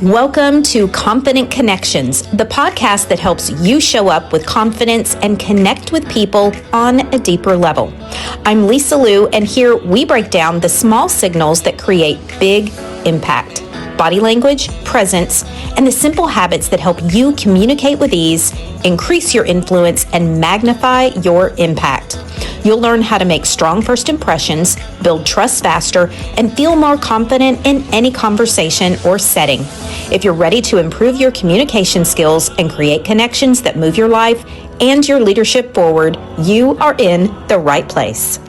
Welcome to Confident Connections, the podcast that helps you show up with confidence and connect with people on a deeper level. I'm Lisa Liu, and here we break down the small signals that create big impact. Body language, presence, and the simple habits that help you communicate with ease, increase your influence, and magnify your impact. You'll learn how to make strong first impressions, build trust faster, and feel more confident in any conversation or setting. If you're ready to improve your communication skills and create connections that move your life and your leadership forward, you are in the right place.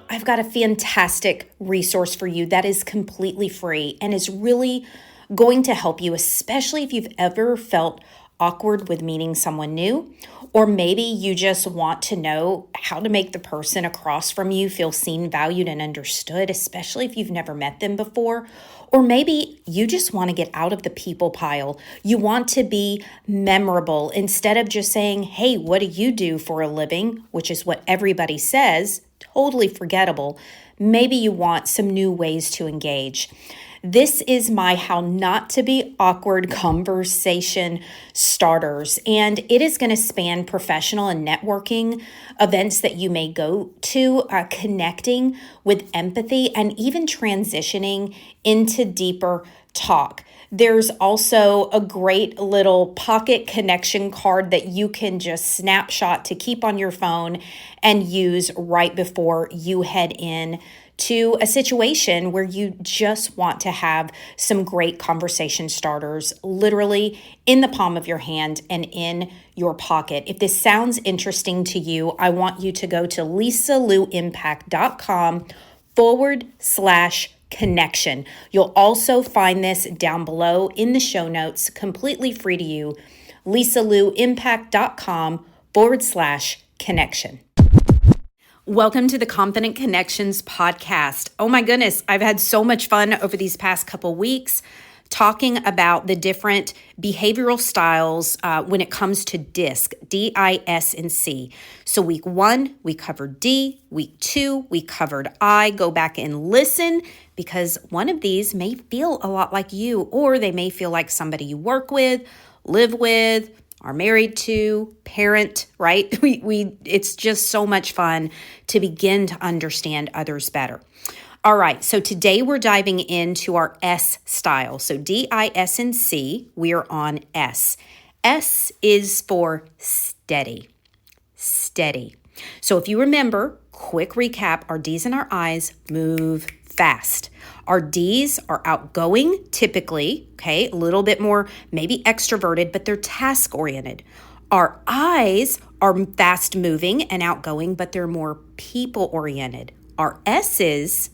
I've got a fantastic resource for you that is completely free and is really going to help you, especially if you've ever felt awkward with meeting someone new, or maybe you just want to know how to make the person across from you feel seen, valued, and understood, especially if you've never met them before. Or maybe you just want to get out of the people pile. You want to be memorable instead of just saying, hey, what do you do for a living? Which is what everybody says, totally forgettable. Maybe you want some new ways to engage. This is my How Not to Be Awkward conversation starters, and it is going to span professional and networking events that you may go to, connecting with empathy, and even transitioning into deeper talk. There's also a great little pocket connection card that you can just snapshot to keep on your phone and use right before you head in to a situation where you just want to have some great conversation starters literally in the palm of your hand and in your pocket. If this sounds interesting to you, I want you to go to lisaluimpact.com/connection. You'll also find this down below in the show notes, completely free to you, lisaluimpact.com/connection. Welcome to the Confident Connections podcast. Oh my goodness, I've had so much fun over these past couple weeks talking about the different behavioral styles when it comes to DISC, D-I-S and C. So week 1, we covered D. Week 2, we covered I. Go back and listen because one of these may feel a lot like you, or they may feel like somebody you work with, live with, are married to, parent, right? It's just so much fun to begin to understand others better. All right, so today we're diving into our S style. So D, I, S, and C, we are on S. S is for steady, steady. So if you remember, quick recap, our D's and our I's move fast. Our D's are outgoing, typically, okay, a little bit more maybe extroverted, but they're task-oriented. Our I's are fast-moving and outgoing, but they're more people-oriented. Our S's,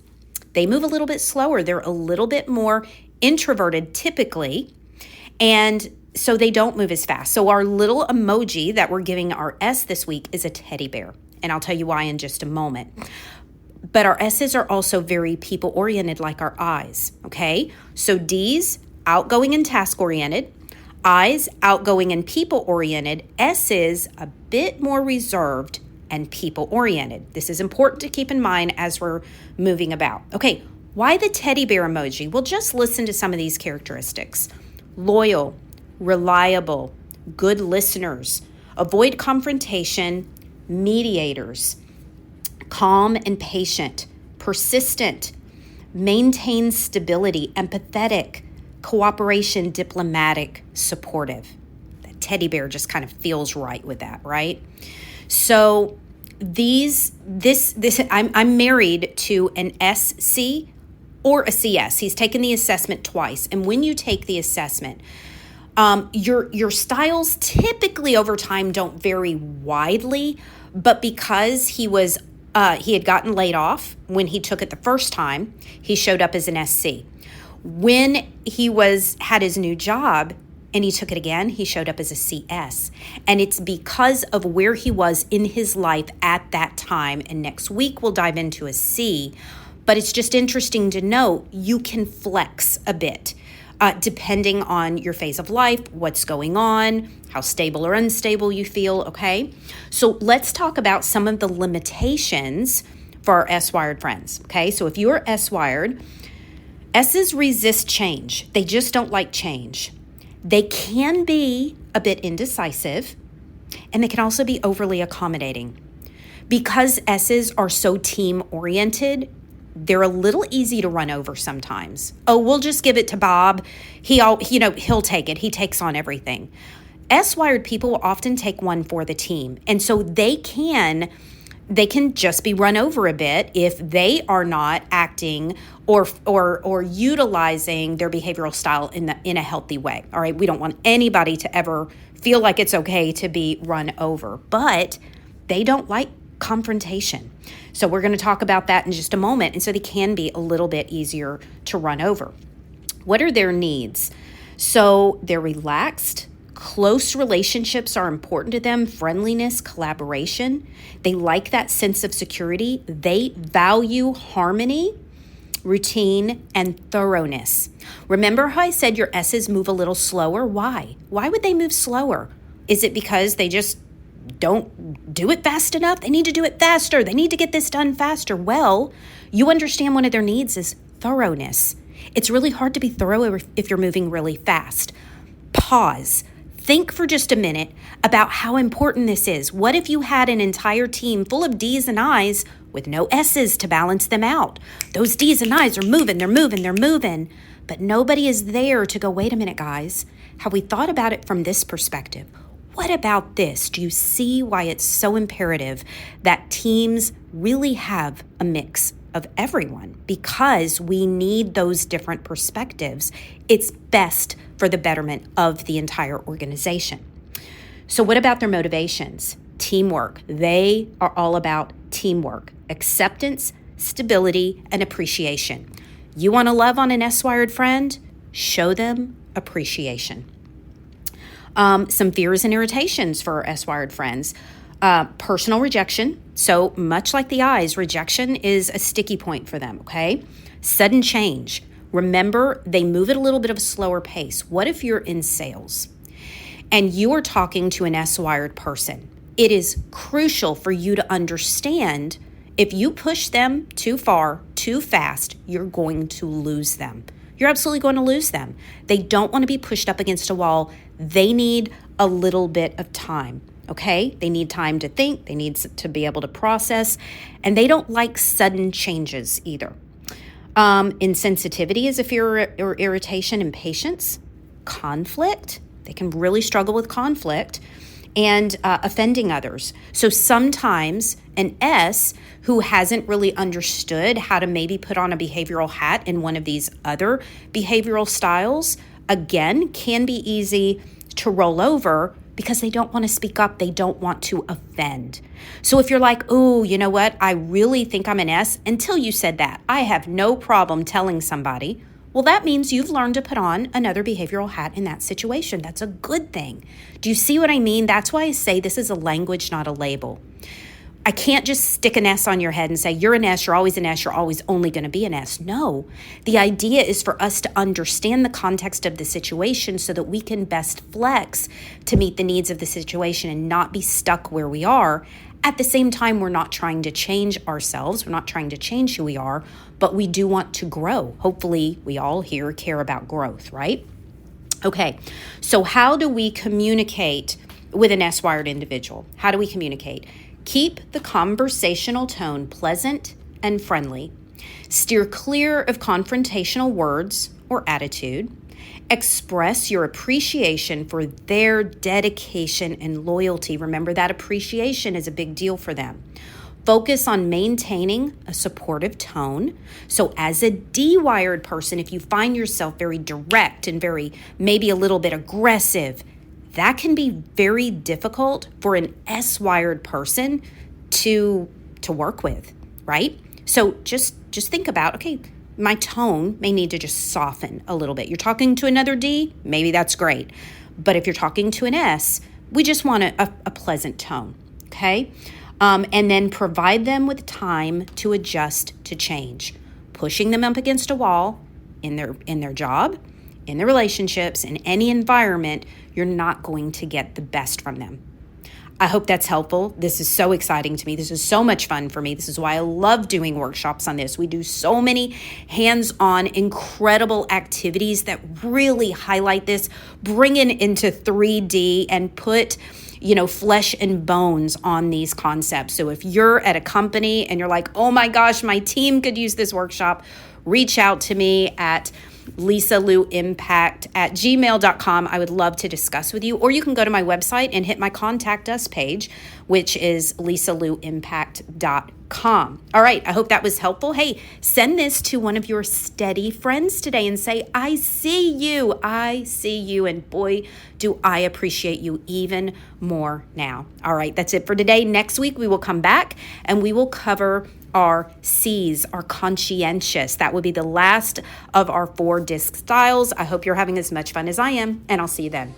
they move a little bit slower. They're a little bit more introverted, typically, and so they don't move as fast. So our little emoji that we're giving our S this week is a teddy bear, and I'll tell you why in just a moment. But our S's are also very people-oriented like our I's, okay? So D's, outgoing and task-oriented. I's, outgoing and people-oriented. S's, a bit more reserved and people-oriented. This is important to keep in mind as we're moving about. Okay, why the teddy bear emoji? Well, just listen to some of these characteristics. Loyal, reliable, good listeners, avoid confrontation, mediators, calm and patient, persistent, maintain stability, empathetic, cooperation, diplomatic, supportive. That teddy bear just kind of feels right with that, right? So I'm married to an SC or a CS. He's taken the assessment twice. And when you take the assessment, your styles typically over time don't vary widely, but because he had gotten laid off when he took it the first time, he showed up as an SC. When he had his new job and he took it again, he showed up as a CS. And it's because of where he was in his life at that time. And next week we'll dive into a C. But it's just interesting to note you can flex a bit. Depending on your phase of life, what's going on, how stable or unstable you feel, okay? So let's talk about some of the limitations for our S-wired friends, okay? So if you're S-wired, S's resist change. They just don't like change. They can be a bit indecisive, and they can also be overly accommodating. Because S's are so team-oriented, they're a little easy to run over sometimes. Oh, we'll just give it to Bob. He'll take it. He takes on everything. S-wired people will often take one for the team. And so they can just be run over a bit if they are not acting or utilizing their behavioral style in a healthy way. All right, we don't want anybody to ever feel like it's okay to be run over, but they don't like confrontation. So we're going to talk about that in just a moment. And so they can be a little bit easier to run over. What are their needs? So they're relaxed. Close relationships are important to them, friendliness, collaboration. They like that sense of security. They value harmony, routine, and thoroughness. Remember how I said your S's move a little slower? Why? Why would they move slower? Is it because they just don't do it fast enough? They need to do it faster. They need to get this done faster. Well, you understand one of their needs is thoroughness. It's really hard to be thorough if you're moving really fast. Pause. Think for just a minute about how important this is. What if you had an entire team full of D's and I's with no S's to balance them out? Those D's and I's are moving, they're moving, but nobody is there to go, wait a minute, guys. Have we thought about it from this perspective? What about this? Do you see why it's so imperative that teams really have a mix of everyone? Because we need those different perspectives. It's best for the betterment of the entire organization. So what about their motivations? Teamwork. They are all about teamwork, acceptance, stability, and appreciation. You want to love on an S-wired friend? Show them appreciation. Some fears and irritations for S-wired friends. Personal rejection. So much like the I's, rejection is a sticky point for them, okay? Sudden change. Remember, they move at a little bit of a slower pace. What if you're in sales and you are talking to an S-wired person? It is crucial for you to understand if you push them too far, too fast, you're going to lose them. You're absolutely going to lose them. They don't want to be pushed up against a wall. They need a little bit of time, okay? They need time to think. They need to be able to process. And they don't like sudden changes either. Insensitivity is a fear or irritation. Impatience, conflict. They can really struggle with conflict and offending others. So sometimes an S who hasn't really understood how to maybe put on a behavioral hat in one of these other behavioral styles, again, can be easy to roll over because they don't want to speak up. They don't want to offend. So if you're like, oh, you know what? I really think I'm an S, until you said that, I have no problem telling somebody, well, that means you've learned to put on another behavioral hat in that situation. That's a good thing. Do you see what I mean? That's why I say this is a language, not a label. I can't just stick an S on your head and say, you're an S, you're always an S, you're always only going to be an S. No, the idea is for us to understand the context of the situation so that we can best flex to meet the needs of the situation and not be stuck where we are. At the same time, we're not trying to change ourselves. We're not trying to change who we are, but we do want to grow. Hopefully, we all here care about growth, right? Okay, so how do we communicate with an S-wired individual? How do we communicate? Keep the conversational tone pleasant and friendly. Steer clear of confrontational words or attitude. Express your appreciation for their dedication and loyalty. Remember that appreciation is a big deal for them. Focus on maintaining a supportive tone. So as a D-wired person, if you find yourself very direct and very maybe a little bit aggressive, that can be very difficult for an S-wired person to work with, right? So just think about, okay, my tone may need to just soften a little bit. You're talking to another D, maybe that's great. But if you're talking to an S, we just want a pleasant tone, okay? And then provide them with time to adjust to change. Pushing them up against a wall in their job, in their relationships, in any environment, you're not going to get the best from them. I hope that's helpful. This is so exciting to me. This is so much fun for me. This is why I love doing workshops on this. We do so many hands-on, incredible activities that really highlight this, bring it into 3D and put flesh and bones on these concepts. So if you're at a company and you're like, oh my gosh, my team could use this workshop, reach out to me at lisaluimpact@gmail.com. I would love to discuss with you, or you can go to my website and hit my contact us page, which is lisaluimpact.com. All right, I hope that was helpful. Hey, send this to one of your steady friends today and say, I see you, and boy, do I appreciate you even more now. All right, that's it for today. Next week, we will come back and we will cover our C's, our conscientious. That will be the last of our 4 disc styles. I hope you're having as much fun as I am, and I'll see you then.